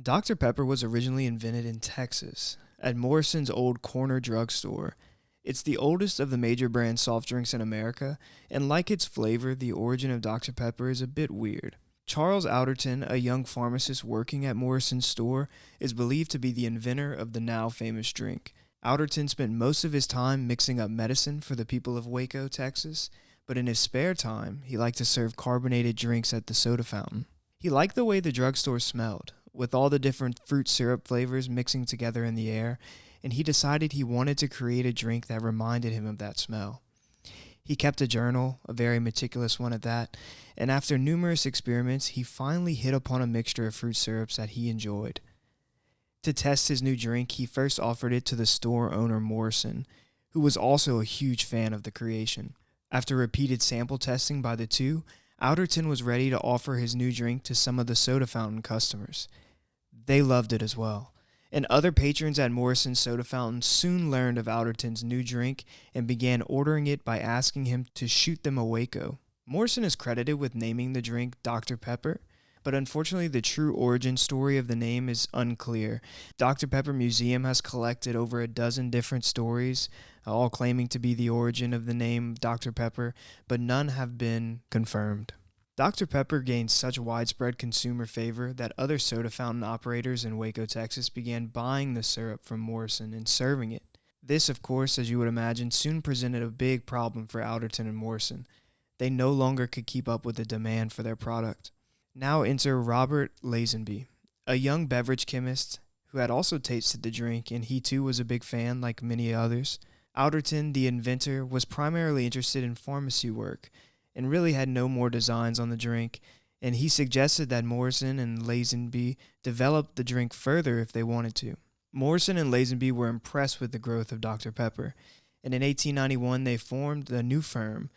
Dr. Pepper was originally invented in Texas at Morrison's old corner drugstore. It's the oldest of the major brand soft drinks in America, and like its flavor, the origin of Dr. Pepper is a bit weird. Charles Alderton, a young pharmacist working at Morrison's store, is believed to be the inventor of the now famous drink. Alderton spent most of his time mixing up medicine for the people of Waco, Texas, but in his spare time, he liked to serve carbonated drinks at the soda fountain. He liked the way the drugstore smelled, with all the different fruit syrup flavors mixing together in the air, and he decided he wanted to create a drink that reminded him of that smell. He kept a journal, a very meticulous one at that, and after numerous experiments, he finally hit upon a mixture of fruit syrups that he enjoyed. To test his new drink, he first offered it to the store owner Morrison, who was also a huge fan of the creation. After repeated sample testing by the two, Alderton was ready to offer his new drink to some of the soda fountain customers. They loved it as well, and other patrons at Morrison's soda fountain soon learned of Alderton's new drink and began ordering it by asking him to shoot them a Waco. Morrison is credited with naming the drink Dr. Pepper, but unfortunately the true origin story of the name is unclear. Dr. Pepper Museum has collected over a dozen different stories, all claiming to be the origin of the name Dr. Pepper, but none have been confirmed. Dr. Pepper gained such widespread consumer favor that other soda fountain operators in Waco, Texas began buying the syrup from Morrison and serving it. This, of course, as you would imagine, soon presented a big problem for Alderton and Morrison. They no longer could keep up with the demand for their product. Now enter Robert Lazenby, a young beverage chemist who had also tasted the drink, and he too was a big fan like many others. Alderton, the inventor, was primarily interested in pharmacy work and really had no more designs on the drink, and he suggested that Morrison and Lazenby develop the drink further if they wanted to. Morrison and Lazenby were impressed with the growth of Dr. Pepper, and in 1891 they formed a new firm,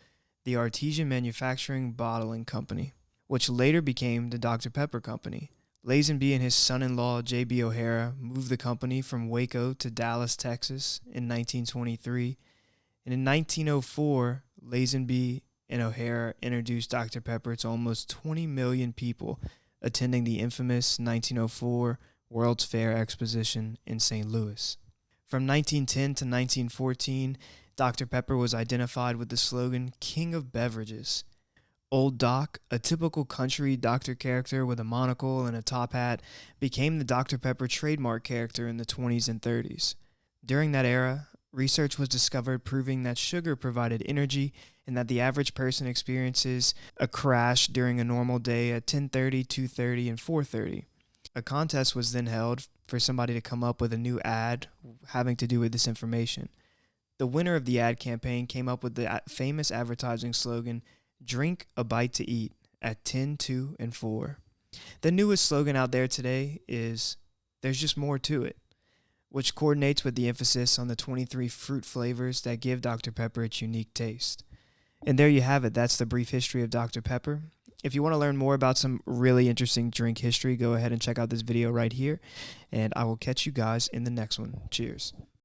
the Artesian Manufacturing Bottling Company, which later became the Dr. Pepper Company. Lazenby and his son-in-law, J.B. O'Hara, moved the company from Waco to Dallas, Texas in 1923, and in 1904, Lazenby and O'Hara introduced Dr. Pepper to almost 20 million people attending the infamous 1904 World's Fair Exposition in St. Louis. From 1910 to 1914, Dr. Pepper was identified with the slogan, King of Beverages. Old Doc, a typical country doctor character with a monocle and a top hat, became the Dr. Pepper trademark character in the 20s and 30s. During that era, research was discovered proving that sugar provided energy and that the average person experiences a crash during a normal day at 10:30, 2:30, and 4:30. A contest was then held for somebody to come up with a new ad having to do with this information. The winner of the ad campaign came up with the famous advertising slogan, Drink a Bite to Eat at 10, 2, and 4. The newest slogan out there today is There's Just More to It, which coordinates with the emphasis on the 23 fruit flavors that give Dr. Pepper its unique taste. And there you have it. That's the brief history of Dr. Pepper. If you want to learn more about some really interesting drink history, go ahead and check out this video right here, and I will catch you guys in the next one. Cheers.